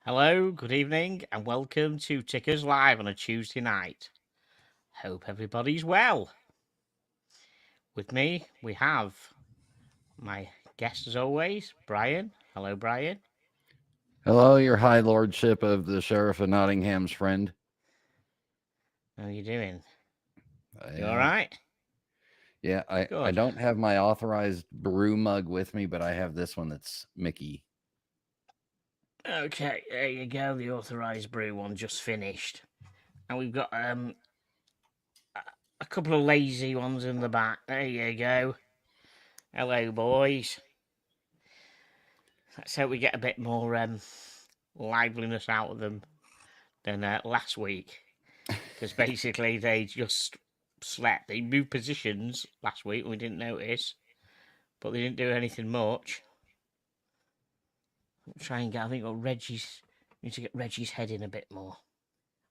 Hello, good evening, and welcome to Tickers Live on a Tuesday night. Hope everybody's well. With me, we have my guest as always, Brian. Hello, Brian. Hello, your high lordship of the Sheriff of Nottingham's friend. How are you doing? You all Yeah, right? yeah. I Good. don't have my authorized brew mug with me, but I have this one that's Mickey. Okay, there you go. The authorised brew one just finished, and we've got a couple of lazy ones in the back. There you go. Hello, boys. Let's hope we get a bit more liveliness out of them than last week, because basically they just slept. They moved positions last week and we didn't notice, but they didn't do anything much. I'll try and get. I think Reggie's. Need to get Reggie's head in a bit more.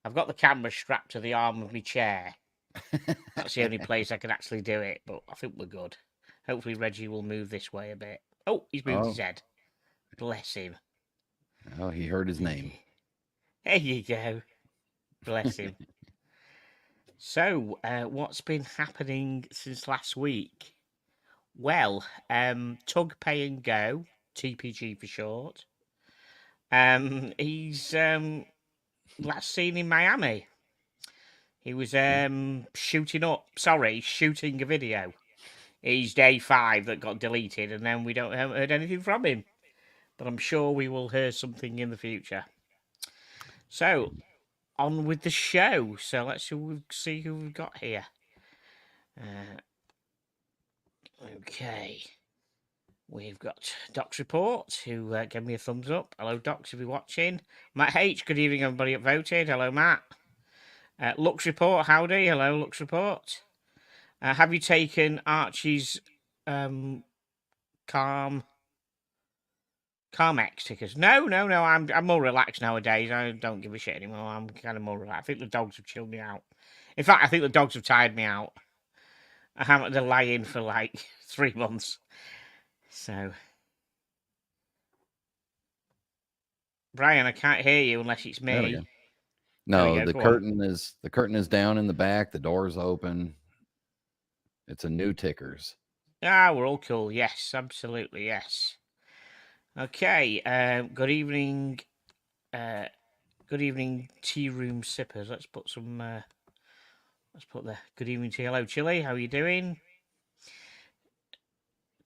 I've got the camera strapped to the arm of my chair. That's the only place I can actually do it, but I think we're good. Hopefully Reggie will move this way a bit. Oh, he's moved his Oh, head. Bless him. oh, he heard his name. There you go. Bless him. So, what's been happening since last week? Well, Tug Pay and Go, TPG for short. He's last seen in Miami. He was shooting a video. He's day 5 that got deleted, and then we haven't heard anything from him. But I'm sure we will hear something in the future. So, on with the show. So let's see who we've got here. Okay. We've got Doc's Report, who gave me a thumbs up. Hello, Docs, if you're watching. Matt H, good evening, everybody that voted. Hello, Matt. Lux Report, howdy. Hello, Lux Report. Have you taken Archie's Calm X tickets? No. I'm more relaxed nowadays. I don't give a shit anymore. I'm kind of more relaxed. I think the dogs have chilled me out. In fact, I think the dogs have tired me out. I haven't had to lie in for like 3 months. So, Brian, I can't hear you unless it's There we go. me. There we No, go. Go on. the curtain is down in the back. The door's open. It's a new Tickers. Ah, we're all cool. Yes, absolutely. Yes. Okay. Good evening. Good evening, tea room sippers. Let's put some. Let's put the good evening tea. Hello, Chili. How are you doing?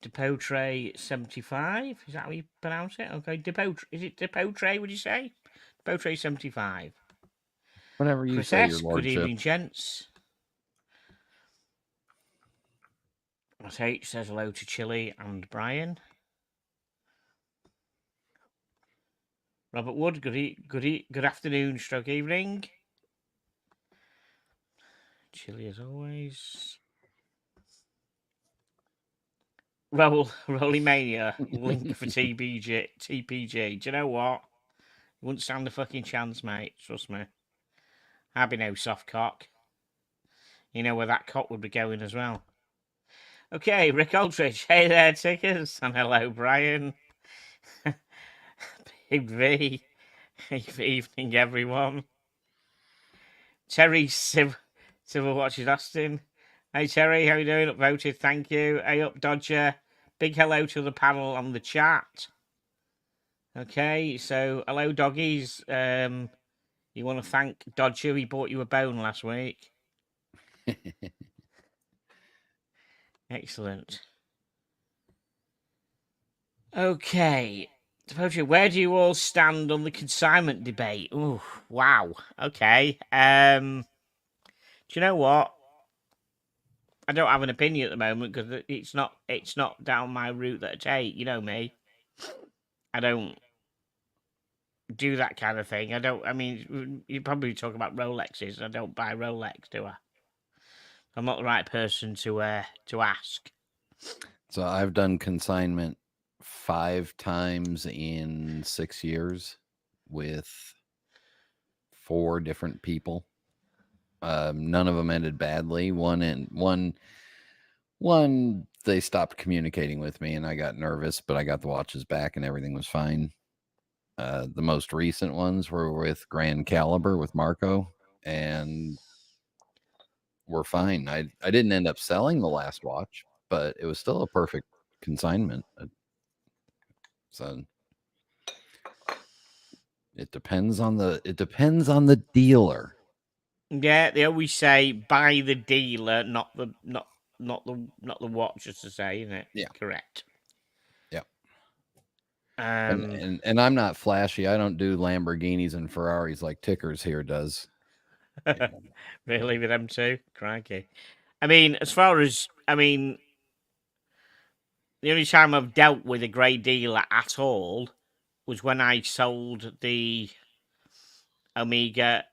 Depotre 75. Is that how you pronounce it? Okay. Depotre. Is it Depotre? Would you say? Depotre 75. Whatever you Chris say, your S. Good lordship. evening, gents. Ross H says hello to Chili and Brian. Robert Wood, good afternoon, stroke evening. Chilly as always. Rolly Mania, link for TPG. Do you know what? You wouldn't stand a fucking chance, mate. Trust me. I'd be no soft cock. You know where that cock would be going as well. Okay, Rick Aldridge. Hey there, Tickers. And hello, Brian. Big V. Good evening, everyone. Terry Civil Watches Austin. Hey, Terry, how you doing? Upvoted, thank you. Hey, up, Dodger. Big hello to the panel on the chat. Okay, so hello, doggies. You want to thank Dodger? He bought you a bone last week. Excellent. Okay, Dodger, where do you all stand on the consignment debate? Oh, wow. Okay. Do you know what? I don't have an opinion at the moment because it's not down my route that I take. You know me. I don't do that kind of thing. I mean, you probably talk about Rolexes. I don't buy Rolex, do I? I'm not the right person to ask. So I've done consignment 5 times in 6 years with 4 different people. None of them ended badly. One they stopped communicating with me, and I got nervous, but I got the watches back, and everything was fine. The most recent ones were with Grand Caliber with Marco, and we're fine. I didn't end up selling the last watch, but it was still a perfect consignment. So it depends on the dealer. Yeah, they always say buy the dealer, not the watch, as to say, isn't it? Yeah. Correct. Yeah. Um, And I'm not flashy. I don't do Lamborghinis and Ferraris like Tickers here does. really, with them too? Crikey. I mean, the only time I've dealt with a grey dealer at all was when I sold the Omega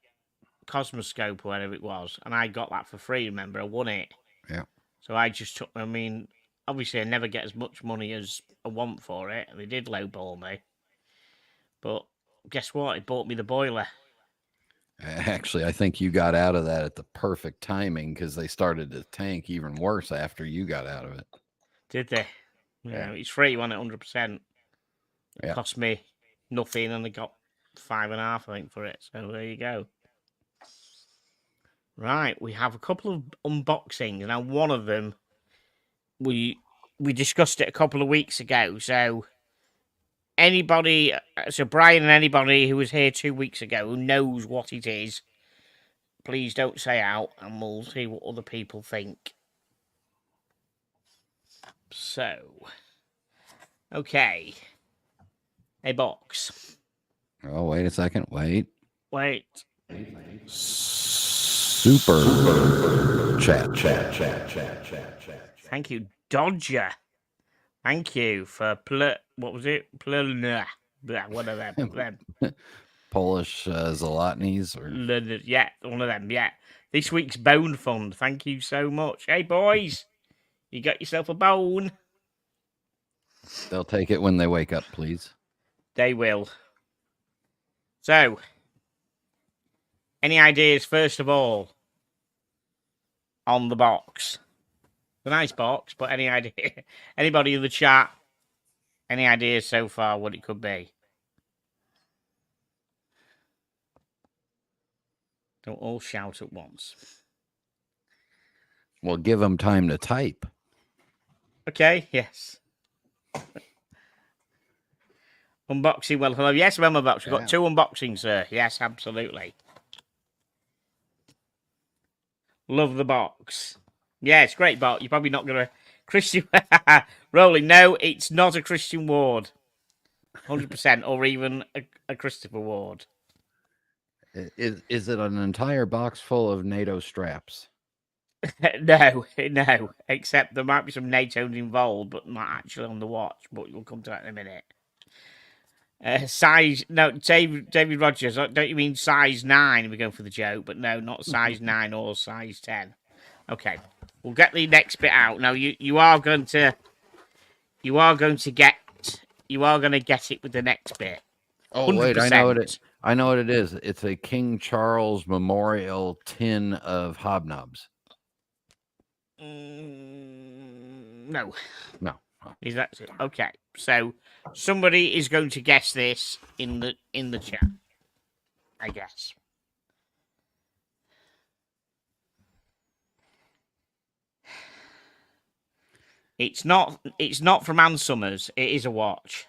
Cosmoscope or whatever it was, and I got that for free. Remember, I won it. Yeah. So I just took. I mean, obviously, I never get as much money as I want for it, and they did lowball me. But guess what? It bought me the boiler. Actually, I think you got out of that at the perfect timing because they started to tank even worse after you got out of it. Did they? Yeah. It's free, wasn't it? 100%. It Yeah. cost me nothing, and I got 5.5, I think, for it. So there you go. Right, we have a couple of unboxings. Now, one of them we discussed it a couple of weeks ago. So Brian and anybody who was here 2 weeks ago who knows what it is, please don't say out, and we'll see what other people think. So, okay, a box. Oh, wait a second. Wait. Super chat. Thank you, Dodger. Thank you for what was it? One of them. Polish Zalotnys or Yeah, one of them. Yeah. This week's bone fund. Thank you so much. Hey boys, you got yourself a bone. they'll take it when they wake up, please. They will. So, any ideas first of all on the box? It's a nice box, but any idea? Anybody in the chat? Any ideas so far what it could be? Don't all shout at once. Well, give them time to type. Okay, yes. Unboxing, well, hello. Yes, remember box. We've got 2 unboxings, sir. Yes, absolutely. Love the box. Yeah, it's a great box. You're probably not going to... Christian... Rolling, no, it's not a Christian Ward. 100%, or even a Christopher Ward. Is it an entire box full of NATO straps? No, except there might be some NATO involved, but not actually on the watch. But we'll come to that in a minute. Size, no, David Rogers, don't you mean size 9? We're going for the joke, but no, not size 9 or size 10. Okay, we'll get the next bit out. Now, you are going to get it with the next bit. Oh, 100%. Wait, I know what it is. It's a King Charles Memorial tin of hobnobs. No. Oh. Is that it? Okay? So somebody is going to guess this in the chat, I guess. It's not from Ann Summers. It is a watch.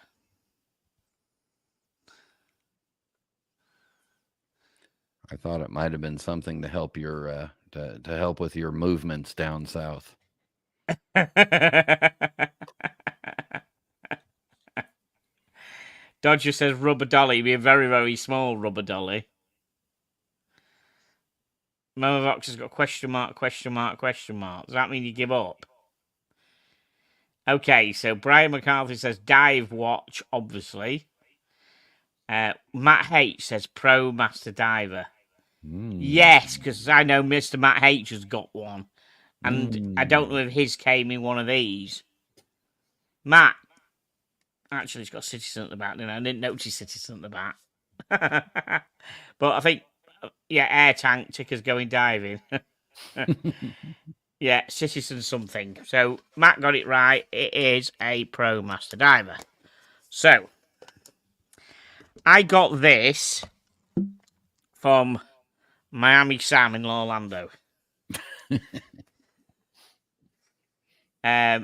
I thought it might have been something to help your to help with your movements down south. Dodger says rubber dolly. Be a very, very small rubber dolly. Momovox has got question mark. Does that mean you give up? Okay, so Brian McCarthy says dive watch, obviously. Matt H says Pro Master Diver. Yes, because I know Mr. Matt H has got one. And I don't know if his came in one of these. Matt. Actually, it's got Citizen at the back. I didn't notice Citizen at the back. But I think, yeah, Air Tank, Ticker's going diving. Yeah, Citizen something. So, Matt got it right. It is a Pro Master Diver. So, I got this from Miami Sam in Orlando.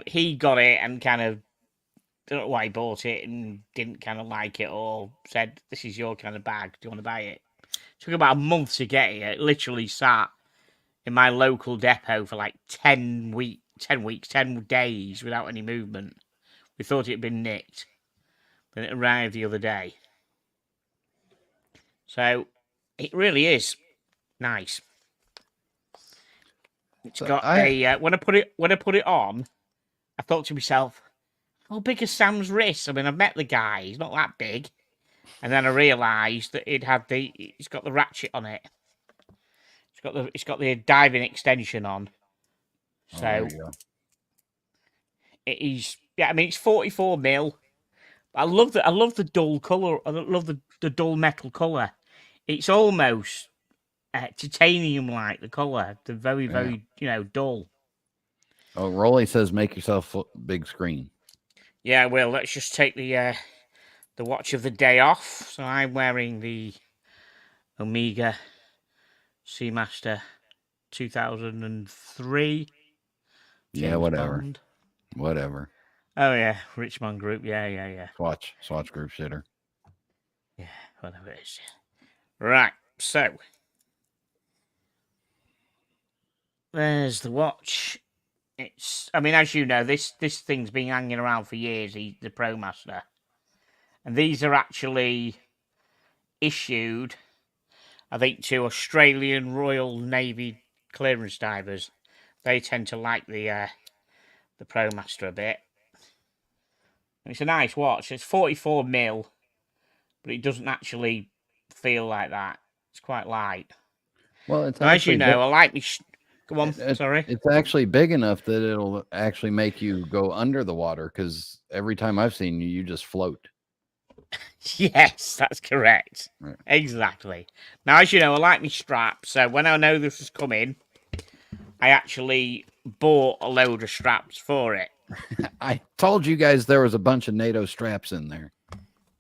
He got it and kind of don't know why he bought it and didn't kind of like it or said, "This is your kind of bag. Do you want to buy it?" Took about a month to get it. It literally sat in my local depot for like 10 days without any movement. We thought it had been nicked. Then it arrived the other day. So it really is nice. It's got when I put it on, I thought to myself, how big is Sam's wrist? I mean, I've met the guy, he's not that big. And then I realised that it's got the ratchet on it. It's got the diving extension on. So it is, yeah, I mean it's 44 mil. I love the dull colour. I love the dull metal colour. It's almost titanium like the colour. The very dull. Oh, Rolly says make yourself big screen. Yeah, well, let's just take the watch of the day off. So I'm wearing the Omega Seamaster 2003. Yeah, whatever. Whatever. Oh yeah, Richmond Group. Yeah. Swatch Group shitter. Yeah, whatever it is. Right, so there's the watch. I mean, as you know, this thing's been hanging around for years. The ProMaster, and these are actually issued, I think, to Australian Royal Navy clearance divers. They tend to like the ProMaster a bit. And it's a nice watch. It's 44 mil, but it doesn't actually feel like that. It's quite light. Well, it's as you know, I like me. Go on, sorry. It's actually big enough that it'll actually make you go under the water, because every time I've seen you, you just float. Yes, that's correct. Right. Exactly. Now, as you know, I like me straps. So when I know this was coming, I actually bought a load of straps for it. I told you guys there was a bunch of NATO straps in there.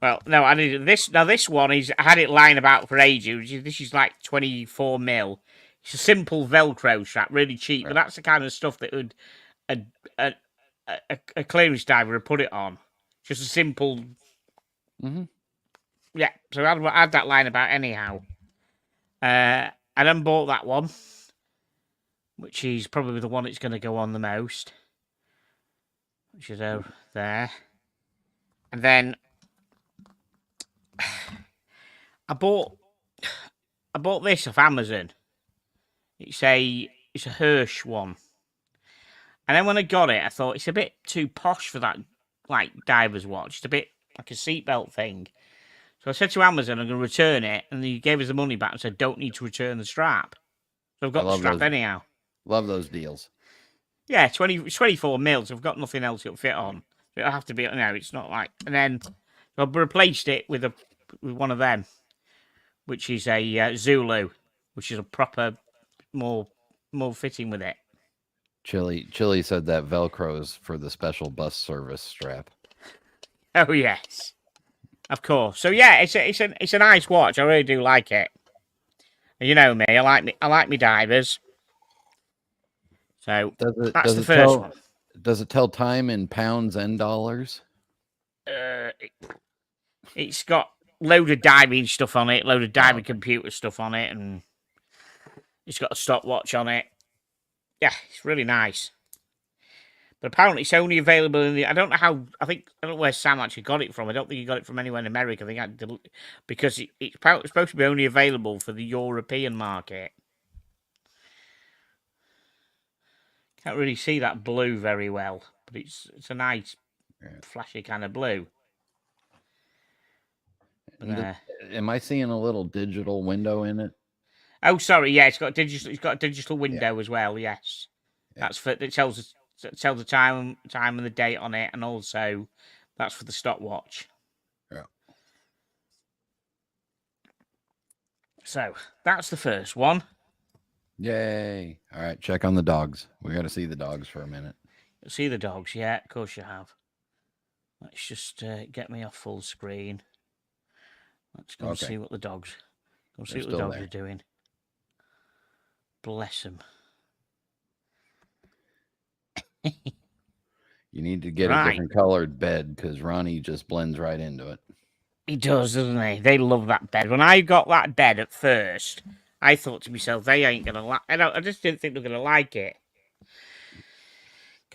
Well, no, I did this. Now, this one I had it lying about for ages. This is like 24 mil. It's a simple Velcro strap, really cheap, right. But that's the kind of stuff that would a clearance diver would put it on. Just a simple. Mm-hmm. Yeah, so I had that lying about anyhow. I then bought that one, which is probably the one that's going to go on the most, which is over there. And then I bought this off Amazon. It's a Hirsch one. And then when I got it, I thought it's a bit too posh for that like diver's watch. It's a bit like a seatbelt thing. So I said to Amazon, I'm going to return it, and he gave us the money back and said, don't need to return the strap. So I've got the strap anyhow. Love those deals. Yeah, 24 mil, so I've got nothing else it'll fit on. It'll have to be, no, it's not like... And then I've replaced it with one of them, which is a Zulu, which is a proper, more fitting with it. Chili said that Velcro is for the special bus service strap. Oh, yes. Of course. So yeah, it's a nice watch. I really do like it. You know me. I like me divers. So that's the first one. Does it tell time in pounds and dollars? It's got load of diving stuff on it, load of diving computer stuff on it, and it's got a stopwatch on it. Yeah, it's really nice. But apparently it's only available in the... I don't know where Sam actually got it from. I don't think he got it from anywhere in America. I think because it's supposed to be only available for the European market. Can't really see that blue very well, but it's a nice, flashy kind of blue. But, am I seeing a little digital window in it? Oh, sorry. Yeah, it's got a digital window as well. Yes, that's for it tells the time and the date on it, and also that's for the stopwatch. Yeah. So that's the first one. Yay! All right, check on the dogs. We got to see the dogs for a minute. See the dogs? Yeah, of course you have. Let's just get me off full screen. Let's go and Okay. see what the dogs. Go and see They're what the still dogs there. are doing. Bless them. You need to get a Right. different colored bed because Ronnie just blends right into it. He does, doesn't he? They love that bed. When I got that bed at first, I thought to myself, they ain't gonna like. I just didn't think they're gonna like it.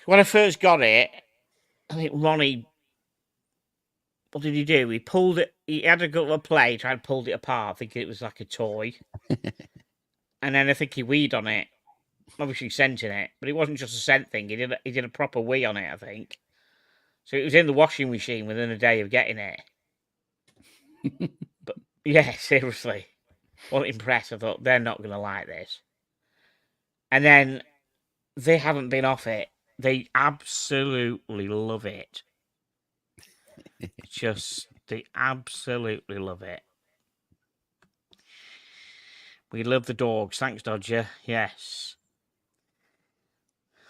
When I first got it, I think Ronnie. What did he do? He pulled it. He had a go to play, tried to pull it apart, thinking it was like a toy. And then I think he weed on it. Obviously scenting it, but it wasn't just a scent thing. He did a proper wee on it, I think. So it was in the washing machine within a day of getting it. But yeah, seriously, wasn't impressed. I thought they're not gonna like this. And then they haven't been off it. They absolutely love it. They absolutely love it. We love the dogs. Thanks, Dodger. Yes.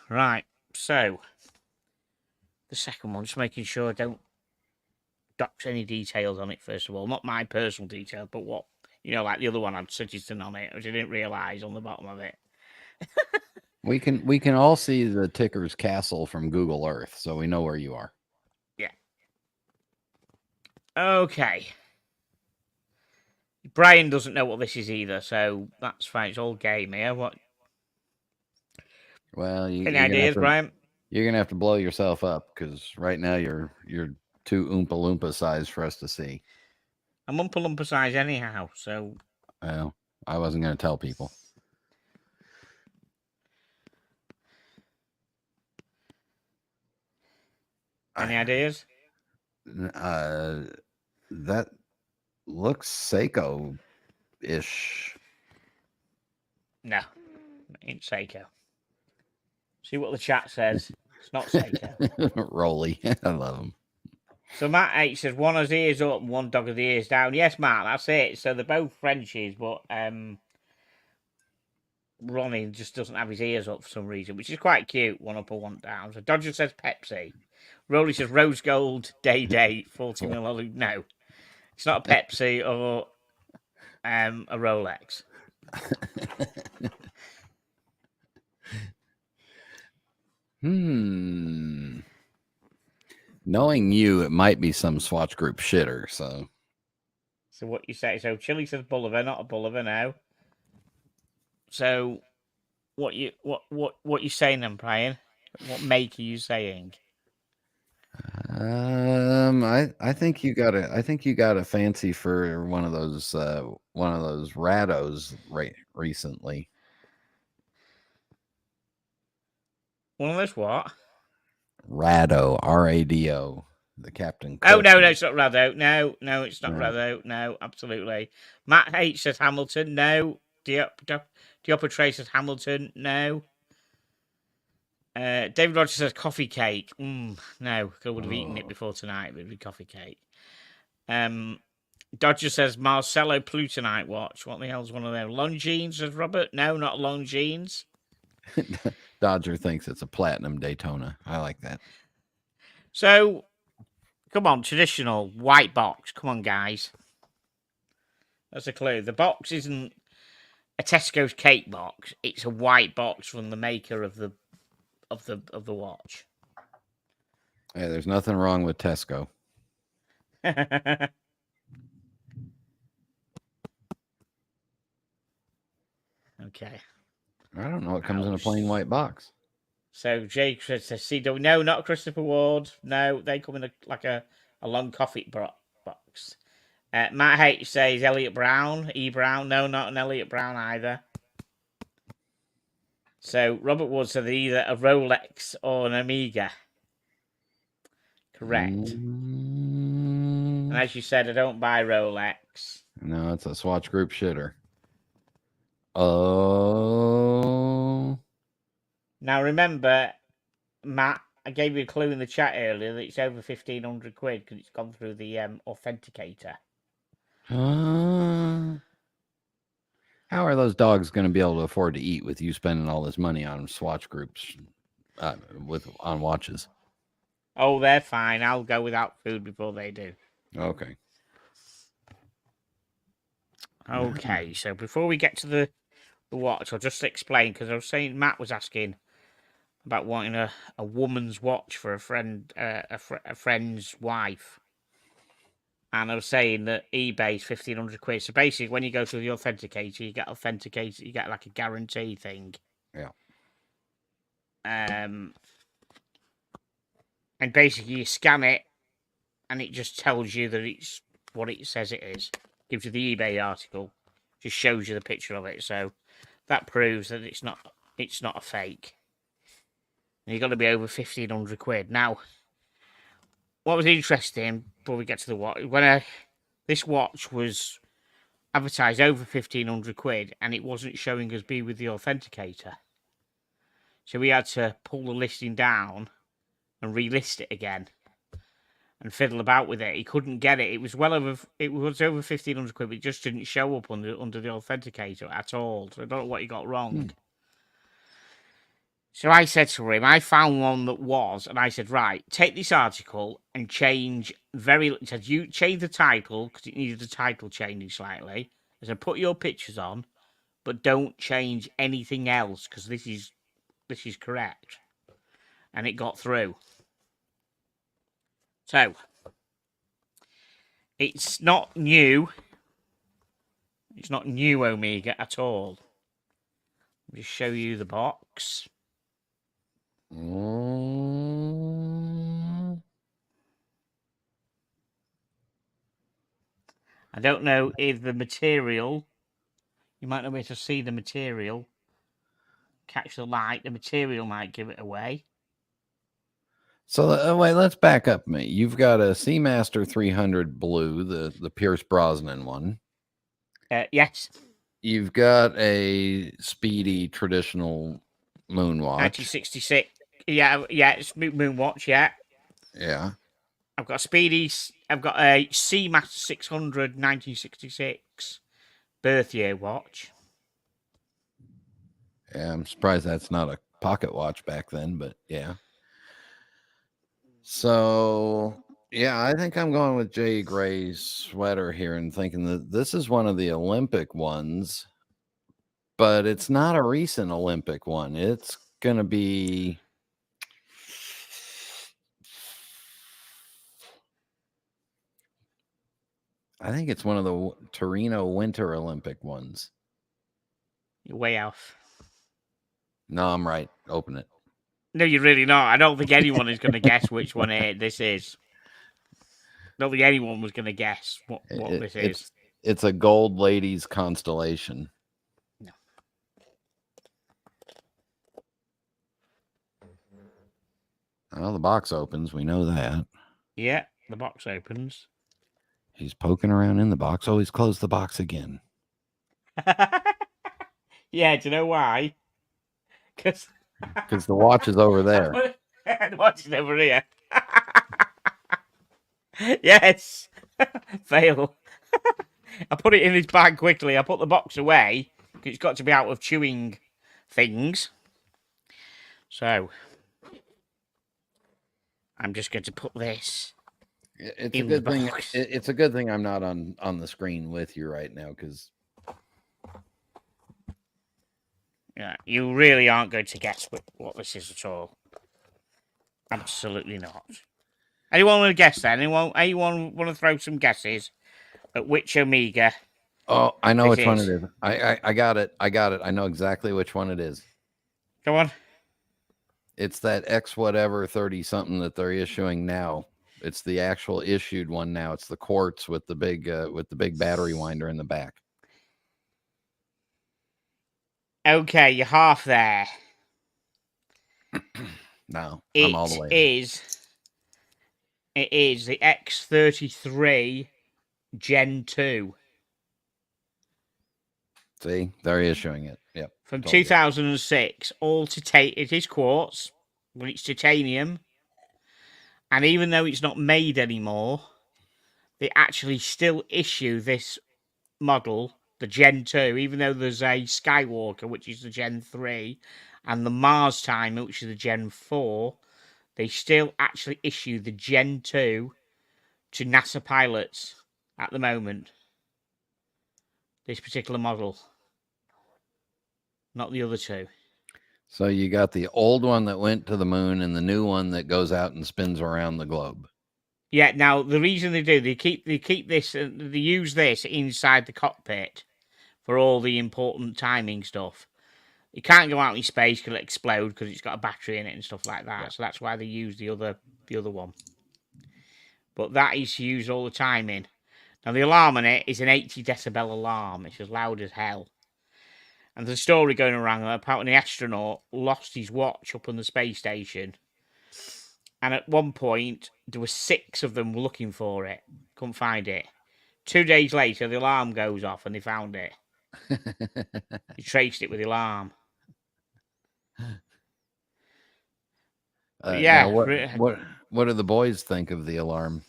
Right. So, the second one, just making sure I don't dox any details on it, first of all. Not my personal details, but what, like the other one had Citizen on it, which I didn't realise on the bottom of it. We can all see the Ticker's castle from Google Earth, so we know where you are. Yeah. Okay. Brian doesn't know what this is either, so that's fine. It's all game here. What? Well, Any ideas, Brian? You're gonna have to blow yourself up because right now you're too Oompa Loompa size for us to see. I'm Oompa Loompa size anyhow, so. Well, I wasn't gonna tell people. Any ideas? That looks Seiko-ish. No, it ain't Seiko. See what the chat says. It's not Seiko. Rolly. I love him. So Matt H says one has ears up and one dog has the ears down. Yes, Matt, that's it. So they're both Frenchies, but Ronnie just doesn't have his ears up for some reason, which is quite cute. One up or one down. So Dodger says Pepsi. Rolly says Rose Gold Day 40 ml. No, it's not a Pepsi or a Rolex. Knowing you, it might be some Swatch Group shitter. So what you say? So Chili says Bulliver, not a Bulliver now. So what you saying then, Brian? What make are you saying? I think you got a fancy for one of those Rados recently. One of those what? Rado, RADO, the Captain Cook. Oh no, it's not Rado. No, it's not Rado. No, absolutely. Matt H says Hamilton. No. Diopatre says Hamilton. No. David Rogers says coffee cake. No, I would have eaten it before tonight. It would be coffee cake. Dodger says Marcelo Plutonite watch. What the hell's one of them? Longines, says Robert. No, not Longines. Dodger thinks it's a platinum Daytona. I like that. So, come on, traditional white box. Come on, guys. That's a clue. The box isn't a Tesco's cake box. It's a white box from the maker of the watch. Hey, there's nothing wrong with Tesco. Okay. I don't know what comes in a plain white box. So Jake says CW. No, not Christopher Ward. No, they come in a long coffee box. Matt H says Elliot Brown. E. Brown. No, not an Elliot Brown either. So Robert Wood said either a Rolex or an Omega. Correct. And as you said, I don't buy Rolex. No, it's a Swatch Group shitter. Oh. Now remember, Matt, I gave you a clue in the chat earlier that it's over 1,500 quid because it's gone through the authenticator. How are those dogs going to be able to afford to eat with you spending all this money on Swatch Groups on watches? Oh, they're fine. I'll go without food before they do. Okay. Okay, so before we get to the watch, I'll just explain, because I was saying Matt was asking about wanting a woman's watch for a friend, a friend's wife. And I was saying that eBay's 1,500 quid. So basically, when you go through the authenticator, you get authenticated, you get like a guarantee thing. Yeah. And basically, you scan it, and it just tells you that it's what it says it is. Gives you the eBay article, just shows you the picture of it. So that proves that it's not a fake. And you've got to be over 1,500 quid. Now, what was interesting before we get to the watch, this watch was advertised over 1,500 quid, and it wasn't showing us be with the authenticator. So we had to pull the listing down and relist it again and fiddle about with it. He couldn't get it. It was over 1,500 quid, but it just didn't show up under the authenticator at all. So I don't know what he got wrong. So I said to him, I found one that was, and I said, right, take this article and change he said, you change the title, because it needed the title changing slightly. I said, put your pictures on, but don't change anything else, because this is correct. And it got through. So, it's not new. It's not new Omega at all. Let me just show you the box. I don't know if the material, you might not be able to see the material, catch the light, the material might give it away. So wait, let's back up, mate. You've got a Seamaster 300 blue, the Pierce Brosnan one. Yes. You've got a Speedy traditional Moonwatch. 1966. Yeah, it's Moonwatch, yeah. Yeah. I've got a Speedy, I've got a Seamaster 600 1966 birth year watch. Yeah, I'm surprised that's not a pocket watch back then, but yeah. So, yeah, I think I'm going with Jay Gray's sweater here and thinking that this is one of the Olympic ones, but it's not a recent Olympic one. It's going to be. I think it's one of the Torino Winter Olympic ones. You're way off. No, I'm right. Open it. No, you're really not. I don't think anyone is going to guess which one this is. I don't think anyone was going to guess what this is. It's a Gold Ladies Constellation. No. Well, the box opens. We know that. Yeah, the box opens. He's poking around in the box. Oh, he's closed the box again. Yeah, do you know why? Because the watch is over there. The watch is over here. Yes. Fail. I put it in his bag quickly. I put the box away because it's got to be out of chewing things. So I'm just going to put this. It's a good thing. It's a good thing I'm not on the screen with you right now, because yeah, you really aren't going to guess what this is at all. Absolutely not. Anyone want to guess then? Anyone want to throw some guesses at which Omega? Oh, I know which one it is. I got it. I know exactly which one it is. Come on. It's that X whatever 30 something that they're issuing now. It's the actual issued one now. It's the quartz with the big battery winder in the back. Okay, you're half there. No, I'm all the way. It is the X33 Gen 2. See, they're issuing it. Yep. From 2006. It is quartz, but it's titanium. And even though it's not made anymore, they actually still issue this model, the Gen 2, even though there's a Skywalker, which is the Gen 3, and the Mars Timer, which is the Gen 4, they still actually issue the Gen 2 to NASA pilots at the moment. This particular model, not the other two. So you got the old one that went to the moon and the new one that goes out and spins around the globe. Yeah. Now the reason they do, they keep this, they use this inside the cockpit for all the important timing stuff. It can't go out in space because it'll explode because it's got a battery in it and stuff like that. Yeah. So that's why they use the other one. But that is used all the time in. Now the alarm on it is an 80 decibel alarm. It's as loud as hell. And there's a story going around that apparently the astronaut lost his watch up on the space station. And at one point, there were 6 of them looking for it. Couldn't find it. 2 days later, the alarm goes off and they found it. They traced it with the alarm. Yeah. What do the boys think of the alarm?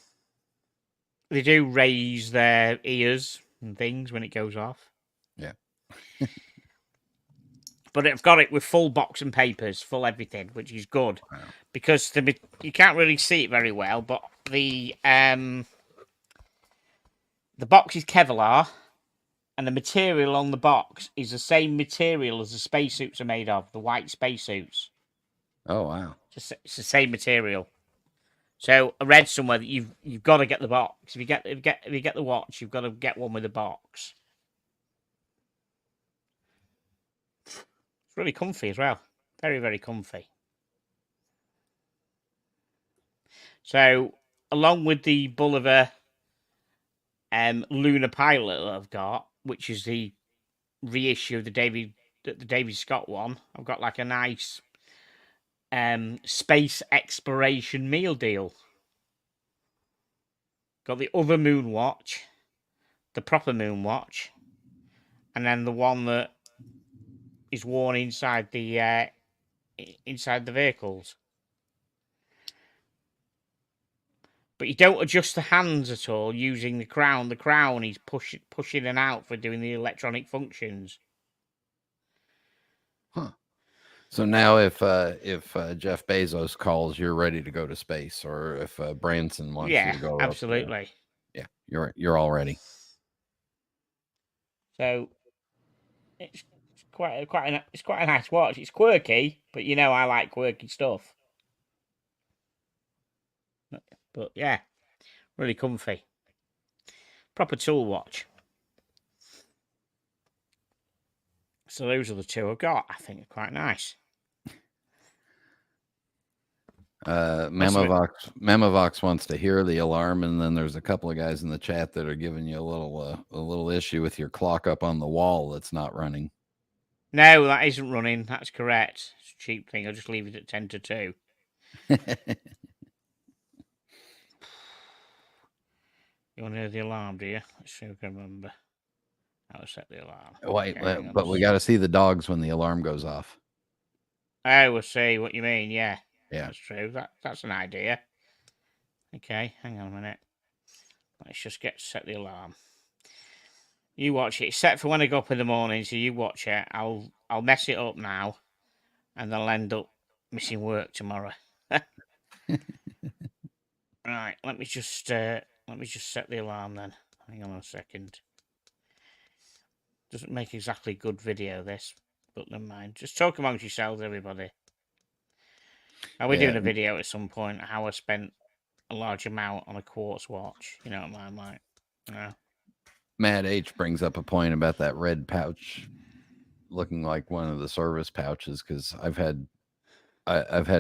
They do raise their ears and things when it goes off. Yeah. But I've got it with full box and papers, full everything, which is good. Wow. Because you can't really see it very well, but the box is Kevlar, and the material on the box is the same material as the spacesuits are made of, the white spacesuits. Oh, wow. It's the same material. So I read somewhere that you've got to get the box. If you get the watch, you've got to get one with the box. It's really comfy as well. Very, very comfy. So, along with the Bulliver Lunar Pilot that I've got, which is the reissue of the David Scott one, I've got like a nice space exploration meal deal. Got the other moon watch, the proper moon watch, and then the one that is worn inside the vehicles. But you don't adjust the hands at all using the crown. The crown is pushing and out for doing the electronic functions. Huh. So now if Jeff Bezos calls, you're ready to go to space, or if Branson wants you to go, absolutely. You're all ready. So it's quite a nice watch. It's quirky, but you know I like quirky stuff. But yeah, really comfy. Proper tool watch. So those are the two I've got. I think they're quite nice. Memovox wants to hear the alarm, and then there's a couple of guys in the chat that are giving you a little issue with your clock up on the wall that's not running. No, that isn't running. That's correct. It's a cheap thing. I'll just leave it at 10 to 2. You want to hear the alarm, do you? Let's see if I can remember how to set the alarm. Wait, okay, but we got to see the dogs when the alarm goes off. I will see what you mean. Yeah, that's true. That's an idea. Okay, hang on a minute. Let's just set the alarm. You watch it. It's set for when I go up in the morning, so you watch it. I'll mess it up now, and I'll end up missing work tomorrow. Right, let me just set the alarm then. Hang on a second. Doesn't make exactly good video, this, but never mind. Just talk amongst yourselves, everybody. We're doing a video at some point how I spent a large amount on a quartz watch. You know what I'm like? Yeah. Matt H brings up a point about that red pouch looking like one of the service pouches, because I've had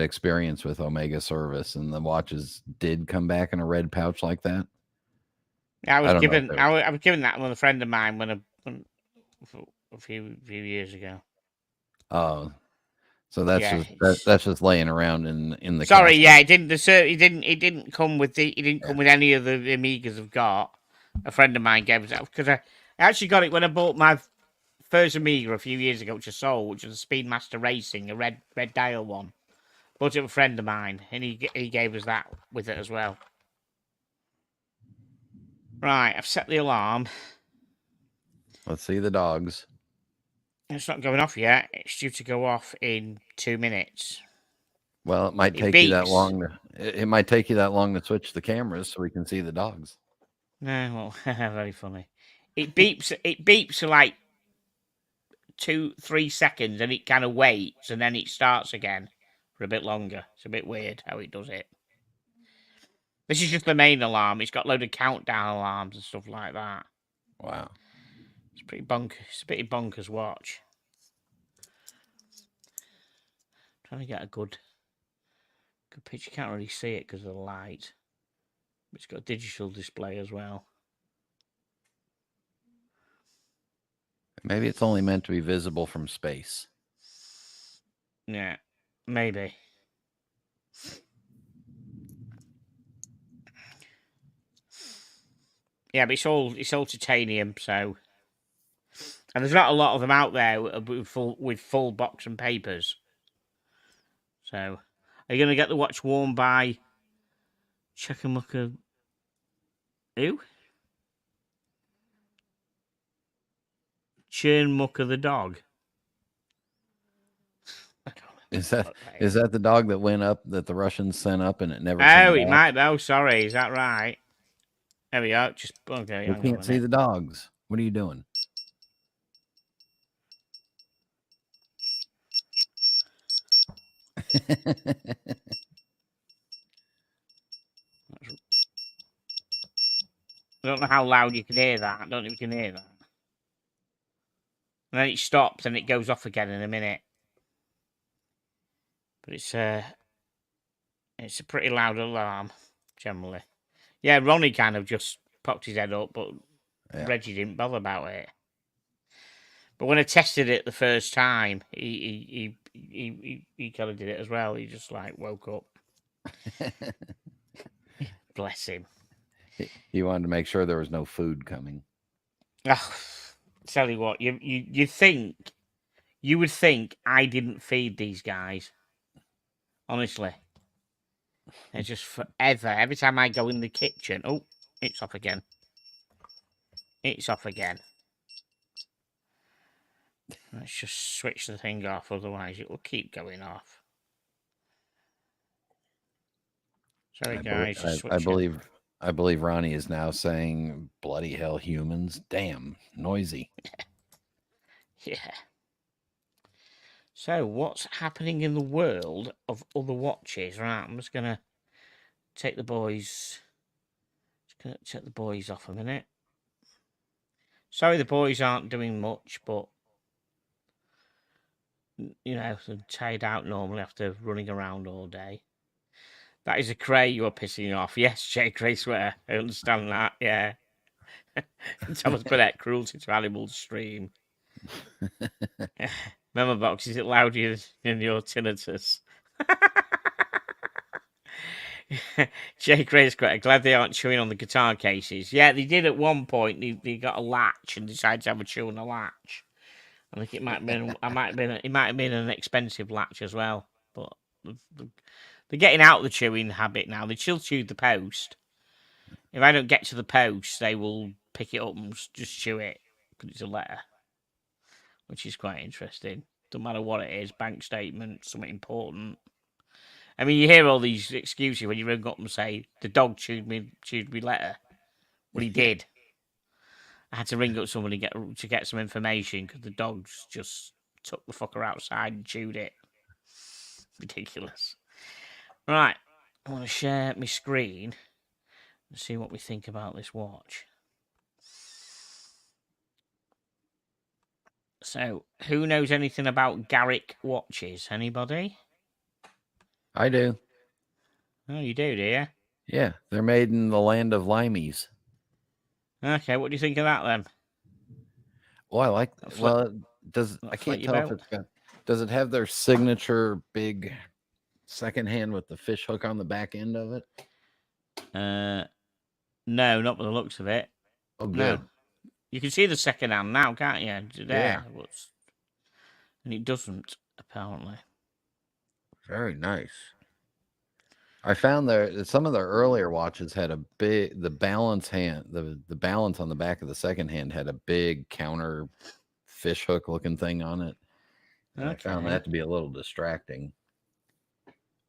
experience with Omega service, and the watches did come back in a red pouch like that. I was given that with a friend of mine when a few years ago. Oh, so that's just laying around in the. Sorry, yeah, it didn't come with come with any of the Amigas I've got. A friend of mine gave us that because I actually got it when I bought my first Amiga a few years ago, which I sold, which was a Speedmaster Racing, a red dial one. Bought it with a friend of mine, and he gave us that with it as well. Right, I've set the alarm. Let's see the dogs. It's not going off yet. It's due to go off in 2 minutes. Well, it might take you that long. It might take you that long to switch the cameras so we can see the dogs. No, well, very funny. It beeps for like 2-3 seconds, and it kind of waits, and then it starts again for a bit longer. It's a bit weird how it does it. This is just the main alarm. It's got a load of countdown alarms and stuff like that. Wow. It's pretty bonkers. It's a pretty bonkers watch. Trying to get a good picture. You can't really see it because of the light. But it's got a digital display as well. Maybe it's only meant to be visible from space. Yeah, maybe. Yeah, but it's all titanium, so, and there's not a lot of them out there with full box and papers. So, are you going to get the watch worn by Chakamuka? Who? Churnmucka the dog. Is that the dog that went up that the Russians sent up and it never? Oh, it might be. Oh, sorry. Is that right? There we go. Just okay. We can't see the dogs. What are you doing? I don't know how loud you can hear that. I don't know if you can hear that. And then it stops and it goes off again in a minute. But it's a pretty loud alarm, generally. Yeah, Ronnie kind of just popped his head up, but Reggie didn't bother about it. But when I tested it the first time, he kind of did it as well. He just like woke up. Bless him. He wanted to make sure there was no food coming. Oh, tell you what, you would think I didn't feed these guys. Honestly, they're just forever. Every time I go in the kitchen, oh, it's off again. It's off again. Let's just switch the thing off, otherwise it will keep going off. Sorry, guys. I believe Ronnie is now saying, "Bloody hell, humans! Damn, noisy." Yeah. So, what's happening in the world of other watches? Right, I'm just gonna take the boys. Just gonna take the boys off a minute. Sorry, the boys aren't doing much, but you know, they're tired out normally after running around all day. That is a Cray you're pissing off. Yes, Jay Cray swear. I understand that. Yeah. Thomas Burnett, cruelty to animals stream. Memo box, is it louder than your tinnitus? Jay Cray's quite glad they aren't chewing on the guitar cases. Yeah, they did at one point. They got a latch and decided to have a chew on a latch. I think it might have been. It might have been an expensive latch as well. But they're getting out of the chewing habit now. They still chew the post. If I don't get to the post, they will pick it up and just chew it because it's a letter, which is quite interesting. Doesn't matter what it is, bank statement, something important. I mean, you hear all these excuses when you ring up and say the dog chewed me letter. Well, he did. I had to ring up somebody to get some information because the dogs just took the fucker outside and chewed it. Ridiculous. Right, I want to share my screen and see what we think about this watch. So, who knows anything about Garrick watches? Anybody? I do. Oh, you do you? Yeah, they're made in the land of limeys. Okay, what do you think of that then? Well, I like. I can't tell if it's got. Does it have their signature big second hand with the fish hook on the back end of it? No, not by the looks of it. Oh, good. No. You can see the second hand now, can't you? There. Yeah. And it doesn't, apparently. Very nice. I found some of the earlier watches had the balance on the back of the second hand had a big counter fish hook looking thing on it. And I found that to be a little distracting.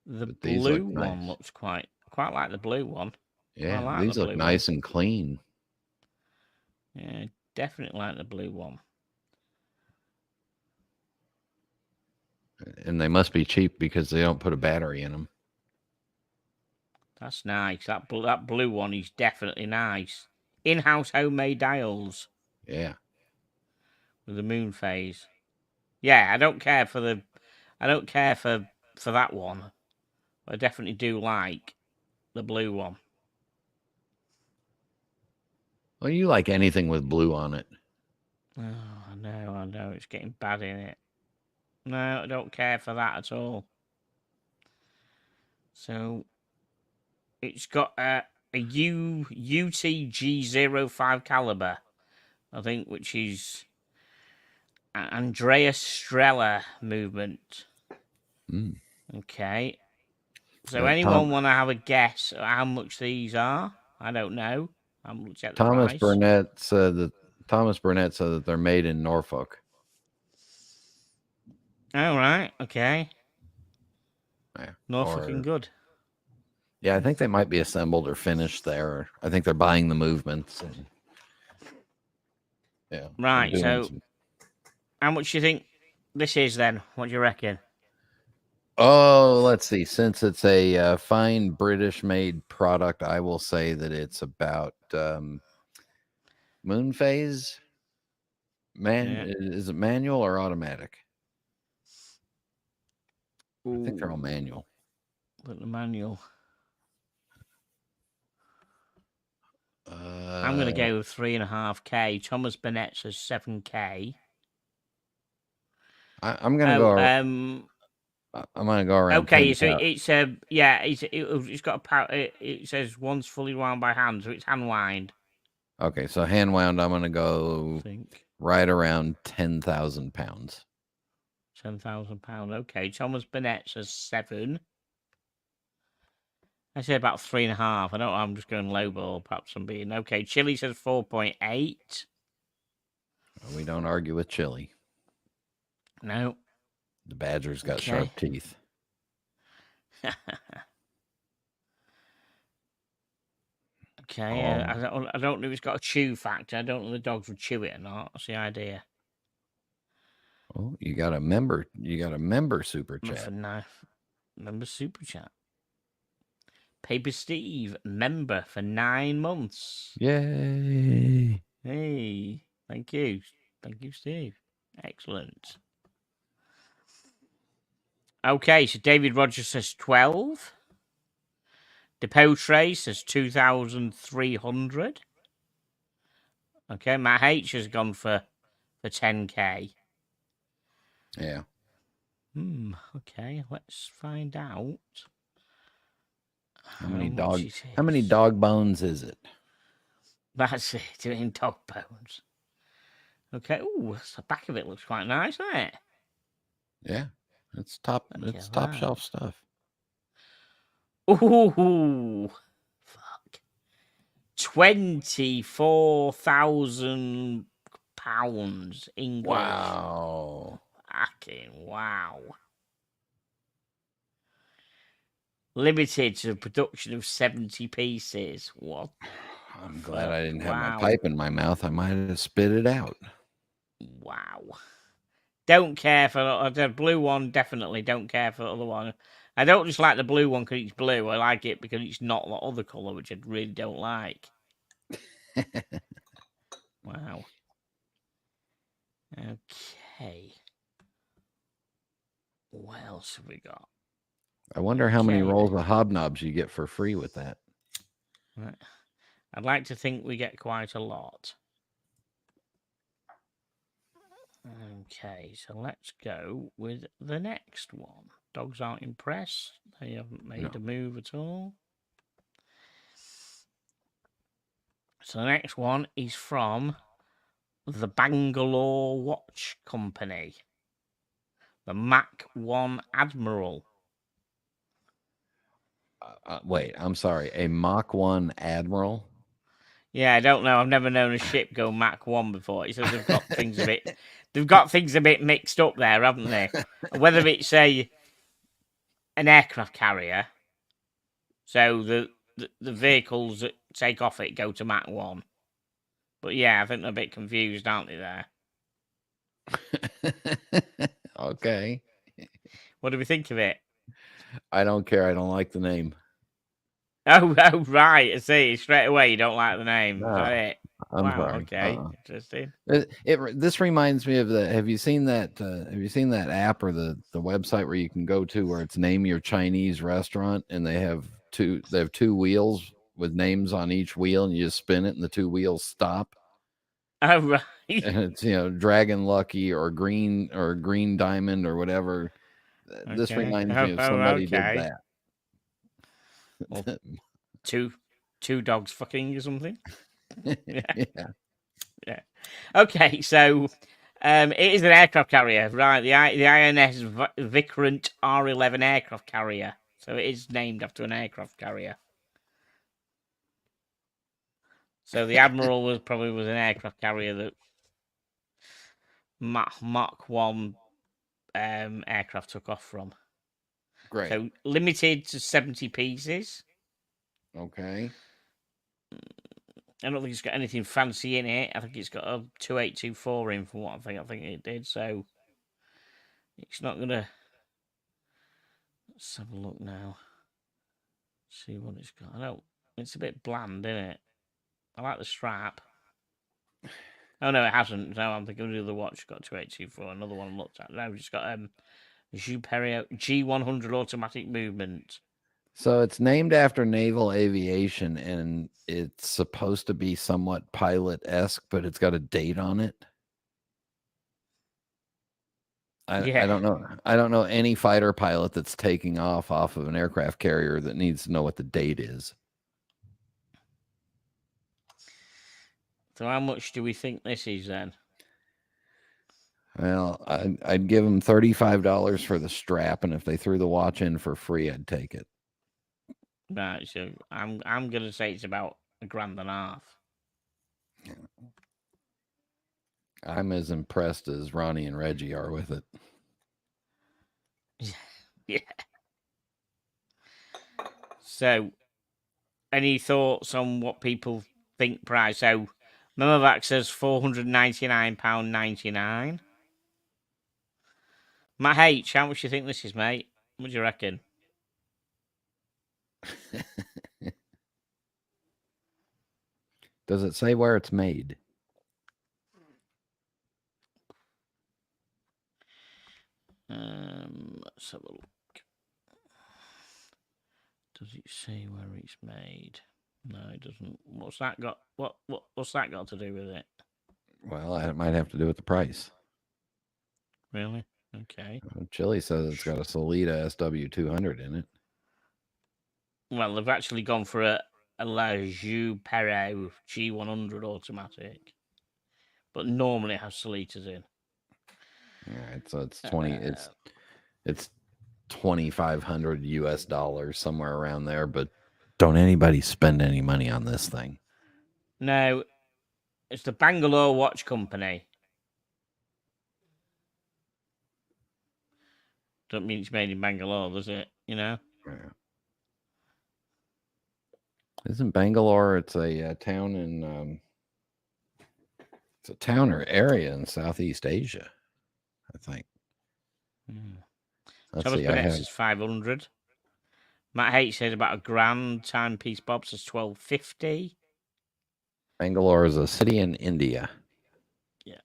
The blue one looks quite like the blue one. Yeah, these look nice and clean. Yeah, definitely like the blue one. And they must be cheap because they don't put a battery in them. That's nice. That blue one is definitely nice. In-house homemade dials Yeah. with the moon phase. Yeah, I don't care for that one. But I definitely do like the blue one. Well, you like anything with blue on it. Oh, I know. It's getting bad in it. No, I don't care for that at all. So it's got a UTG-05 caliber, I think, which is Andreas Streller movement. Mm. Okay. So Yeah, anyone want to have a guess at how much these are? I don't know. I'm looking at the Thomas price. Burnett said that they're made in Norfolk. Oh, right. Okay. Yeah. Norfolk and good. Yeah, I think they might be assembled or finished there. I think they're buying the movements. Yeah. Right. So how much do you think this is then? What do you reckon? Oh, let's see. Since it's a fine British-made product, I will say that it's about moon phase. Is it manual or automatic? I think they're all manual. But the manual. I'm going to go with 3.5K. Thomas Burnett says 7K. I'm going to go. I'm going to go around. Okay, so it's it's got a power. It says one's fully wound by hand, so it's hand wind. Okay, so hand wound. I'm going to go right around 10,000 pounds. 10,000 pounds. Okay, Thomas Burnett says 7. I say about 3.5. I don't know. I'm just going lowball. Perhaps I'm being okay. Chili says 4.8. We don't argue with Chili. No. The badger's got sharp teeth. Okay, I don't know if it's got a chew factor. I don't know if the dogs would chew it or not. That's the idea. Oh, you got a member super chat. Member super chat. Paper Steve, member for 9 months. Yay! Hey, thank you, Steve. Excellent. Okay, so David Rogers says 12. Depotre says 2,300. Okay, Matt H has gone for 10K. Yeah. Okay, let's find out. How many dog bones is it? That's it, in dog bones. Okay. Ooh, the back of it looks quite nice, doesn't it? Yeah. It's top shelf stuff. Ooh. Fuck. £24,000 English. Wow. Fucking wow. Limited to the production of 70 pieces. What? I'm glad I didn't have my pipe in my mouth. I might have spit it out. Wow. Don't care for the blue one. Definitely don't care for the other one. I don't just like the blue one because it's blue. I like it because it's not the other colour, which I really don't like. Wow. Okay. What else have we got? I wonder how many rolls of hobnobs you get for free with that. I'd like to think we get quite a lot. Okay, so let's go with the next one. Dogs aren't impressed. They haven't made a move at all. So the next one is from the Bangalore Watch Company. The Mach 1 Admiral. Wait, I'm sorry. A Mach 1 Admiral? Yeah, I don't know. I've never known a ship go Mach 1 before. So they've got things a bit mixed up there, haven't they? Whether it's an aircraft carrier, so the vehicles that take off it go to Mach 1, But yeah, I think they're a bit confused, aren't they? There. Okay. What do we think of it? I don't care. I don't like the name. Oh, right. I see. Straight away, you don't like the name. Is that No, it? I'm Wow. sorry. Okay. Interesting. This reminds me of the. Have you seen that? Have you seen that app or the website where you can go to where it's name your Chinese restaurant and they have two wheels with names on each wheel and you just spin it and the two wheels stop Oh, right. and it's Dragon Lucky or Green Diamond or whatever. This Okay. reminds me of somebody did Okay. that. Well, two dogs fucking or something. Yeah. Yeah. Okay, so it is an aircraft carrier, right? The INS Vikrant R11 aircraft carrier. So it is named after an aircraft carrier. So the Admiral was an aircraft carrier that Mark 1 aircraft took off from. Great. So limited to 70 pieces. Okay. I don't think it's got anything fancy in it. I think it's got a 2824 in from what I think it did. So it's not gonna. Let's have a look now. See what it's got. I know it's a bit bland, isn't it? I like the strap. Oh no, it hasn't. No, I'm thinking of the other watch. Got 2824. Another one I looked at. No, it's got Juperio G100 automatic movement. So it's named after naval aviation and it's supposed to be somewhat pilot-esque, but it's got a date on it. I don't know. I don't know any fighter pilot that's taking off of an aircraft carrier that needs to know what the date is. So how much do we think this is then? Well, I'd give them $35 for the strap, and if they threw the watch in for free, I'd take it. Right, so I'm gonna say it's about $1.50. Yeah. I'm as impressed as Ronnie and Reggie are with it. Yeah. So, any thoughts on what people think price? So, Memovac says £499.99. Matt H, how much do you think this is, mate? What do you reckon? Does it say where it's made? Let's have a look. Does it say where it's made? No, it doesn't. What's that got? What's that got to do with it? Well, it might have to do with the price. Really? Okay. Chili says it's got a Solita SW200 in it. Well, they've actually gone for a La Jupero G100 automatic, but normally it has Solitas in. All right, so it's 20. It's $2,500 US, somewhere around there. But don't anybody spend any money on this thing. No, it's the Bangalore Watch Company. Don't mean it's made in Bangalore, does it? Yeah. Isn't Bangalore? It's a town in. It's a town or area in Southeast Asia, I think. Thomas Bennett says 500. Matt H says about $1,000. Timepiece Bob says $1,250. Bangalore is a city in India. Yeah.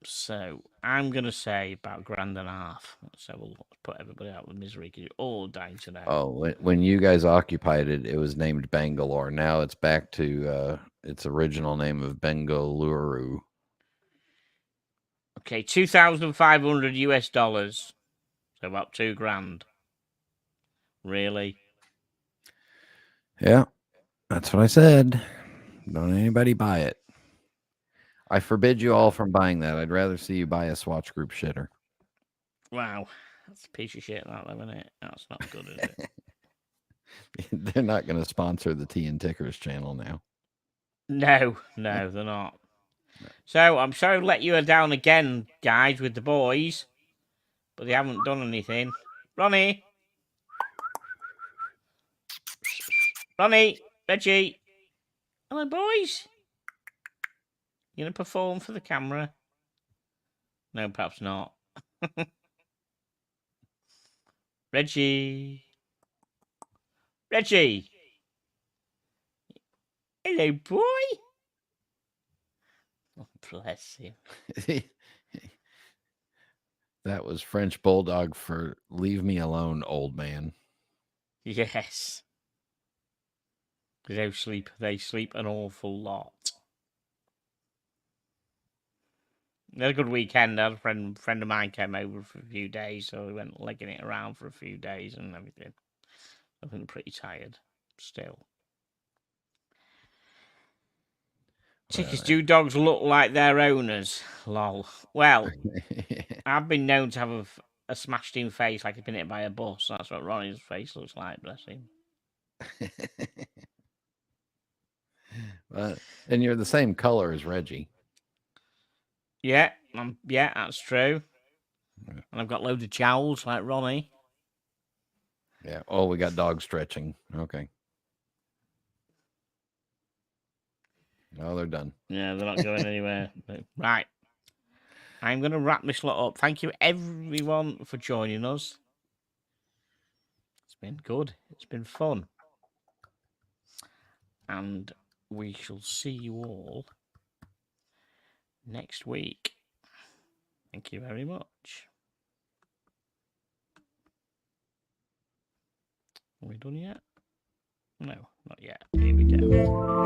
So I'm gonna say about $1,500. So we'll put everybody out of misery because you're all dying to know. Oh, when you guys occupied it, it was named Bangalore. Now it's back to its original name of Bengaluru. Okay, $2,500 US. So about $2,000. Really? Yeah, that's what I said. Don't anybody buy it. I forbid you all from buying that. I'd rather see you buy a Swatch Group shitter. Wow, that's a piece of shit, that, isn't it? That's not good, is it? They're not going to sponsor the Tea and Tickers channel now. No, they're not. So I'm sorry to let you down again, guys, with the boys, but they haven't done anything. Ronnie, Reggie, Hello, boys. You gonna perform for the camera? No, perhaps not. Reggie. Reggie. Hello, boy. Oh, bless him. That was French Bulldog for "Leave me alone, old man." Yes. They sleep an awful lot. We had a good weekend. I had a friend of mine came over for a few days, so we went legging it around for a few days and everything. I think pretty tired still. Tickets, Well, do dogs look like their owners? Lol. Well, I've been known to have a smashed in face like he's been hit by a bus. That's what Ronnie's face looks like, bless him. and you're the same color as Reggie. Yeah, yeah, that's true. And I've got loads of jowls like Ronnie. Yeah. Oh, we got dog stretching. Okay. No, they're done. Yeah, they're not going anywhere. Right. I'm going to wrap this lot up. Thank you, everyone, for joining us. It's been good. It's been fun. And we shall see you all next week. Thank you very much. Are we done yet? No, not yet. Here we go.